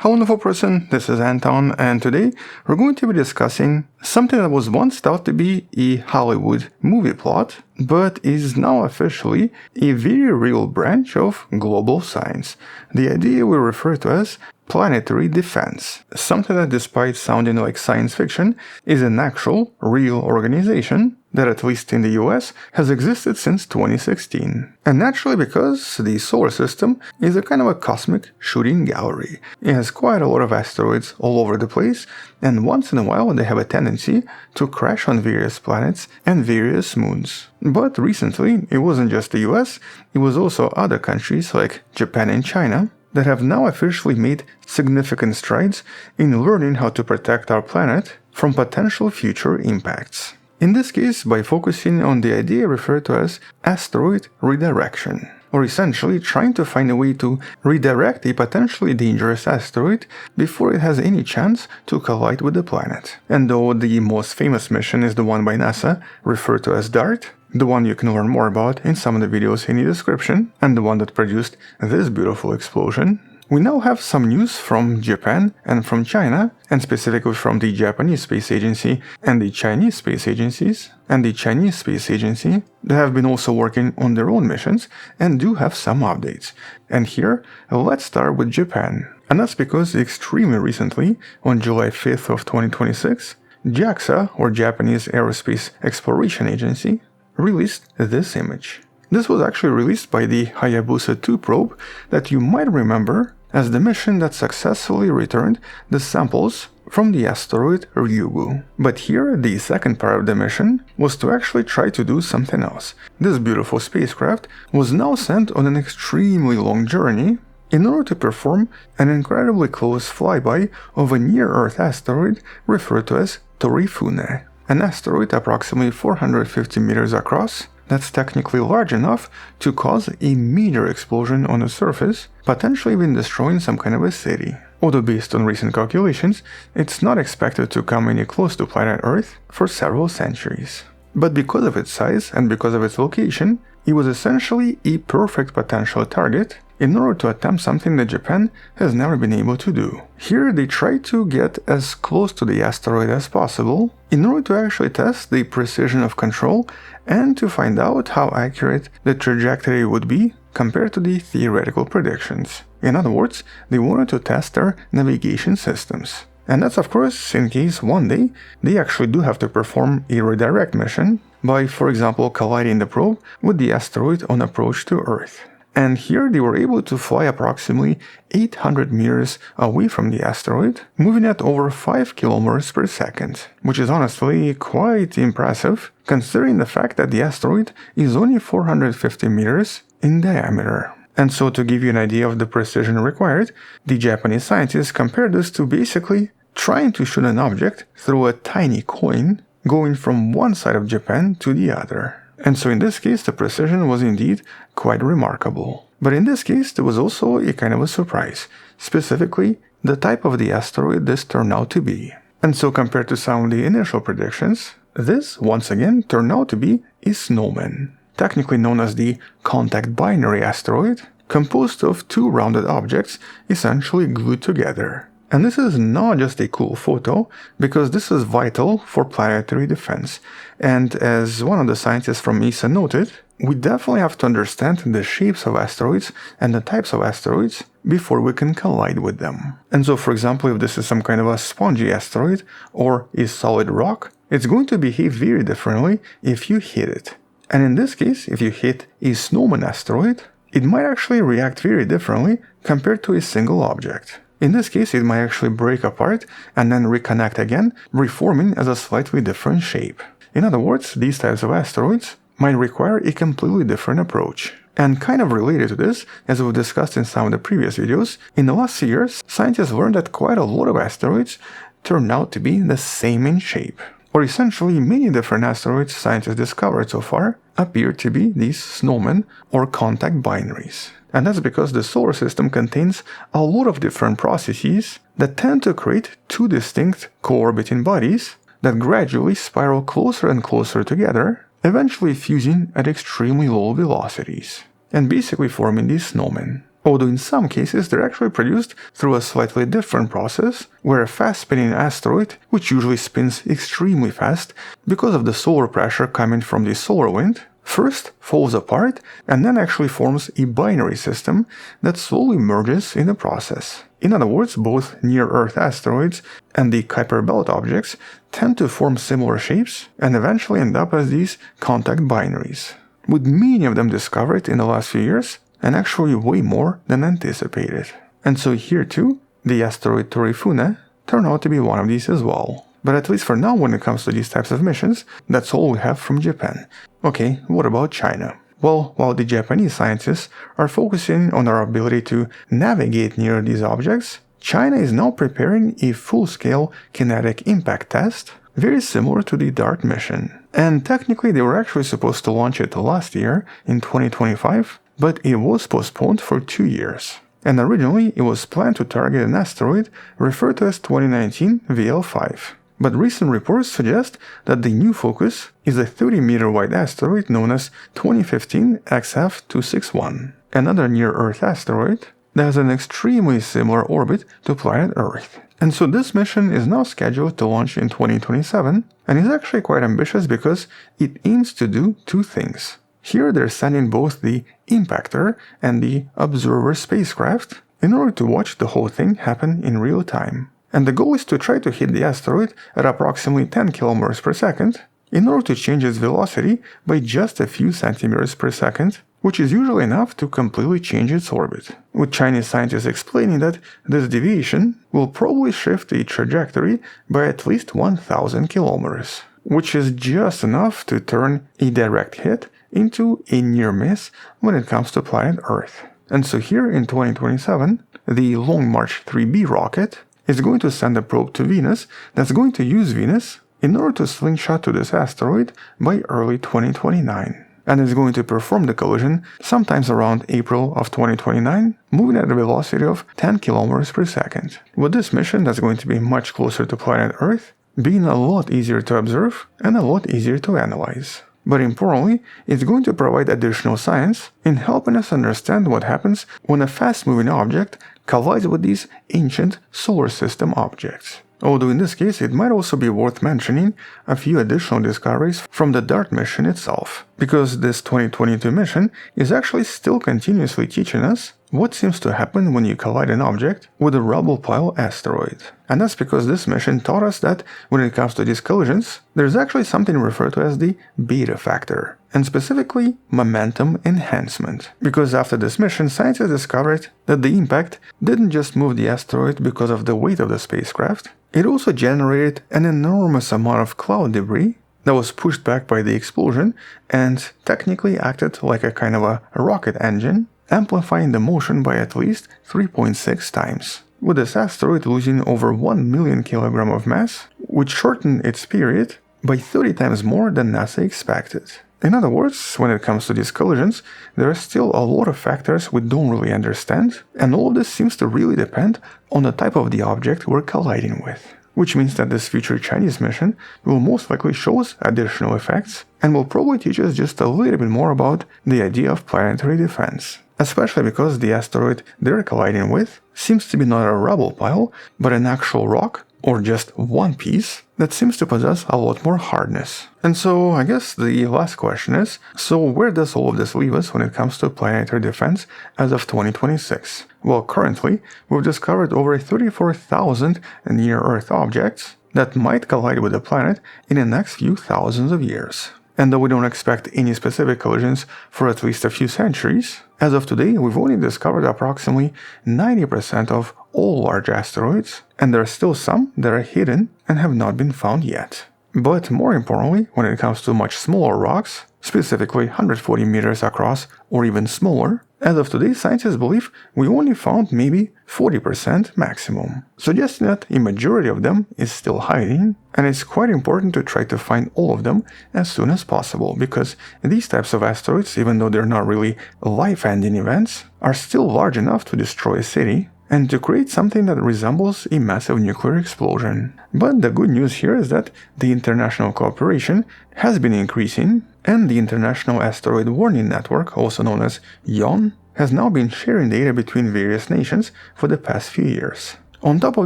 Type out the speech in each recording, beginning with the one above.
Hello wonderful person, this is Anton, and today we're going to be discussing something that was once thought to be a Hollywood movie plot, but is now officially a very real branch of global science. The idea we refer to as planetary defense, something that, despite sounding like science fiction, is an actual, real organization that, at least in the US, has existed since 2016. And naturally, because the solar system is a kind of a cosmic shooting gallery. It has quite a lot of asteroids all over the place, and once in a while they have a tendency to crash on various planets and various moons. But recently, it wasn't just the US, it was also other countries like Japan and China that have now officially made significant strides in learning how to protect our planet from potential future impacts. In this case, by focusing on the idea referred to as asteroid redirection, or essentially trying to find a way to redirect a potentially dangerous asteroid before it has any chance to collide with the planet. And though the most famous mission is the one by NASA, referred to as DART, the one you can learn more about in some of the videos in the description, and the one that produced this beautiful explosion, we now have some news from Japan and from China, and specifically from the Japanese Space Agency and the Chinese Space Agencies, and the Chinese Space Agency, that have been also working on their own missions and do have some updates. And here, let's start with Japan. And that's because extremely recently, on July 5th of 2026, JAXA, or Japanese Aerospace Exploration Agency, released this image. This was actually released by the Hayabusa 2 probe that you might remember as the mission that successfully returned the samples from the asteroid Ryugu. But here, the second part of the mission was to actually try to do something else. This beautiful spacecraft was now sent on an extremely long journey in order to perform an incredibly close flyby of a near-Earth asteroid referred to as Torifune, an asteroid approximately 450 meters across that's technically large enough to cause a major explosion on the surface, potentially even destroying some kind of a city. Although based on recent calculations, it's not expected to come any close to planet Earth for several centuries. But because of its size and because of its location, it was essentially a perfect potential target in order to attempt something that Japan has never been able to do. Here they tried to get as close to the asteroid as possible in order to actually test the precision of control and to find out how accurate the trajectory would be compared to the theoretical predictions. In other words, they wanted to test their navigation systems. And that's of course in case one day they actually do have to perform a redirect mission by, for example, colliding the probe with the asteroid on approach to Earth. And here they were able to fly approximately 800 meters away from the asteroid, moving at over 5 kilometers per second, which is honestly quite impressive considering the fact that the asteroid is only 450 meters in diameter. And so, to give you an idea of the precision required, the Japanese scientists compared this to basically trying to shoot an object through a tiny coin going from one side of Japan to the other. And so in this case, the precision was indeed quite remarkable. But in this case, there was also a kind of a surprise, specifically the type of the asteroid this turned out to be. And so compared to some of the initial predictions, this once again turned out to be a snowman, technically known as the contact binary asteroid, composed of two rounded objects essentially glued together. And this is not just a cool photo, because this is vital for planetary defense. And as one of the scientists from ESA noted, we definitely have to understand the shapes of asteroids and the types of asteroids before we can collide with them. And so, for example, if this is some kind of a spongy asteroid or a solid rock, it's going to behave very differently if you hit it. And in this case, if you hit a snowman asteroid, it might actually react very differently compared to a single object. In this case, it might actually break apart and then reconnect again, reforming as a slightly different shape. In other words, these types of asteroids might require a completely different approach. And kind of related to this, as we've discussed in some of the previous videos, in the last years, scientists learned that quite a lot of asteroids turned out to be the same in shape. Or essentially, many different asteroids scientists discovered so far appear to be these snowmen or contact binaries. And that's because the solar system contains a lot of different processes that tend to create two distinct co-orbiting bodies that gradually spiral closer and closer together, eventually fusing at extremely low velocities, and basically forming these snowmen. although in some cases they're actually produced through a slightly different process, where a fast-spinning asteroid, which usually spins extremely fast because of the solar pressure coming from the solar wind, first falls apart and then actually forms a binary system that slowly merges in the process. In other words, both near-Earth asteroids and the Kuiper Belt objects tend to form similar shapes and eventually end up as these contact binaries, with many of them discovered in the last few years, and actually way more than anticipated. And so here too, the asteroid Torifune turned out to be one of these as well. But at least for now, when it comes to these types of missions, that's all we have from Japan. Okay, what about China? Well, while the Japanese scientists are focusing on our ability to navigate near these objects, China is now preparing a full-scale kinetic impact test, very similar to the DART mission. And technically they were actually supposed to launch it last year, in 2025, but it was postponed for 2 years. And originally it was planned to target an asteroid referred to as 2019 VL5. But recent reports suggest that the new focus is a 30-meter wide asteroid known as 2015 XF261, another near-Earth asteroid that has an extremely similar orbit to planet Earth. And so this mission is now scheduled to launch in 2027, and is actually quite ambitious because it aims to do 2 things. Here they're sending both the impactor and the observer spacecraft in order to watch the whole thing happen in real time. And the goal is to try to hit the asteroid at approximately 10 km per second in order to change its velocity by just a few centimeters per second, which is usually enough to completely change its orbit, with Chinese scientists explaining that this deviation will probably shift the trajectory by at least 1,000 kilometers, which is just enough to turn a direct hit into a near miss when it comes to planet Earth. And so here in 2027, the Long March 3B rocket is going to send a probe to Venus that's going to use Venus in order to slingshot to this asteroid by early 2029. And is going to perform the collision sometimes around April of 2029, moving at a velocity of 10 km per second. With this mission that's going to be much closer to planet Earth, being a lot easier to observe and a lot easier to analyze. But importantly, it's going to provide additional science in helping us understand what happens when a fast-moving object collides with these ancient solar system objects. Although in this case it might also be worth mentioning a few additional discoveries from the DART mission itself, because this 2022 mission is actually still continuously teaching us what seems to happen when you collide an object with a rubble pile asteroid. And that's because this mission taught us that when it comes to these collisions, there's actually something referred to as the beta factor, and specifically momentum enhancement. Because after this mission, scientists discovered that the impact didn't just move the asteroid because of the weight of the spacecraft, it also generated an enormous amount of cloud debris that was pushed back by the explosion and technically acted like a kind of a rocket engine, amplifying the motion by at least 3.6 times, with this asteroid losing over 1 million kg of mass, which shortened its period by 30 times more than NASA expected. In other words, when it comes to these collisions, there are still a lot of factors we don't really understand, and all of this seems to really depend on the type of the object we're colliding with. Which means that this future Chinese mission will most likely show us additional effects, and will probably teach us just a little bit more about the idea of planetary defense. Especially because the asteroid they're colliding with seems to be not a rubble pile, but an actual rock, or just one piece, that seems to possess a lot more hardness. And so I guess the last question is, so where does all of this leave us when it comes to planetary defense as of 2026? Well, currently, we've discovered over 34,000 near-Earth objects that might collide with the planet in the next few thousands of years. And though we don't expect any specific collisions for at least a few centuries, as of today we've only discovered approximately 90% of all large asteroids, and there are still some that are hidden and have not been found yet. But more importantly, when it comes to much smaller rocks, specifically 140 meters across or even smaller, as of today scientists believe we only found maybe 40% maximum, suggesting that a majority of them is still hiding, and it's quite important to try to find all of them as soon as possible, because these types of asteroids, even though they're not really life-ending events, are still large enough to destroy a city and to create something that resembles a massive nuclear explosion. But the good news here is that the international cooperation has been increasing, and the International Asteroid Warning Network, also known as ION, has now been sharing data between various nations for the past few years. On top of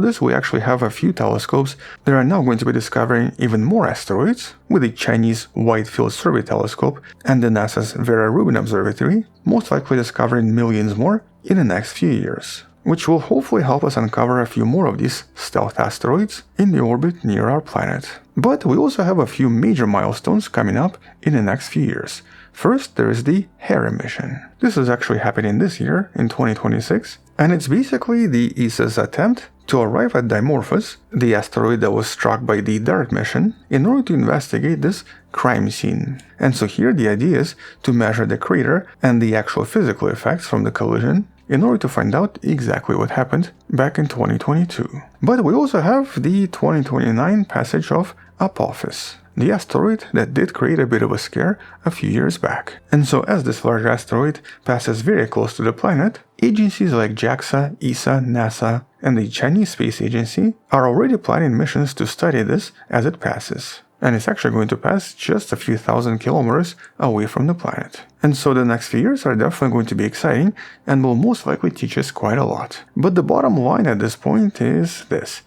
this, we actually have a few telescopes that are now going to be discovering even more asteroids, with the Chinese Wide Field Survey Telescope and the NASA's Vera Rubin Observatory most likely discovering millions more in the next few years, which will hopefully help us uncover a few more of these stealth asteroids in the orbit near our planet. But we also have a few major milestones coming up in the next few years. First, there is the Hera mission. This is actually happening this year, in 2026, and it's basically the ESA's attempt to arrive at Dimorphos, the asteroid that was struck by the DART mission, in order to investigate this crime scene. And so here the idea is to measure the crater and the actual physical effects from the collision in order to find out exactly what happened back in 2022. But we also have the 2029 passage of Apophis, the asteroid that did create a bit of a scare a few years back. And so as this large asteroid passes very close to the planet, agencies like JAXA, ESA, NASA, and the Chinese Space Agency are already planning missions to study this as it passes. And it's actually going to pass just a few thousand kilometers away from the planet. And so the next few years are definitely going to be exciting and will most likely teach us quite a lot. But the bottom line at this point is this.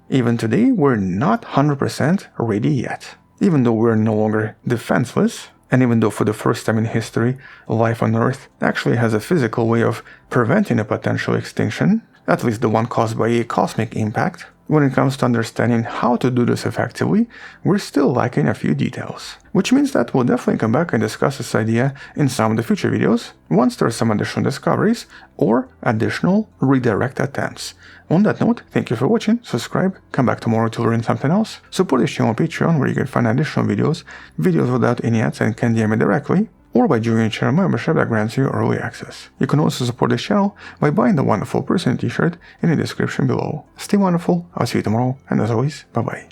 Even today, we're not 100% ready yet. Even though we're no longer defenseless, and even though for the first time in history, life on Earth actually has a physical way of preventing a potential extinction, at least the one caused by a cosmic impact, when it comes to understanding how to do this effectively, we're still lacking a few details. Which means that we'll definitely come back and discuss this idea in some of the future videos, once there are some additional discoveries or additional redirect attempts. On that note, thank you for watching, subscribe, come back tomorrow to learn something else, support this channel on Patreon where you can find additional videos without any ads and can DM me directly, or by joining a channel membership that grants you early access. You can also support this channel by buying the Wonderful Person t-shirt in the description below. Stay wonderful, I'll see you tomorrow, and as always, bye bye.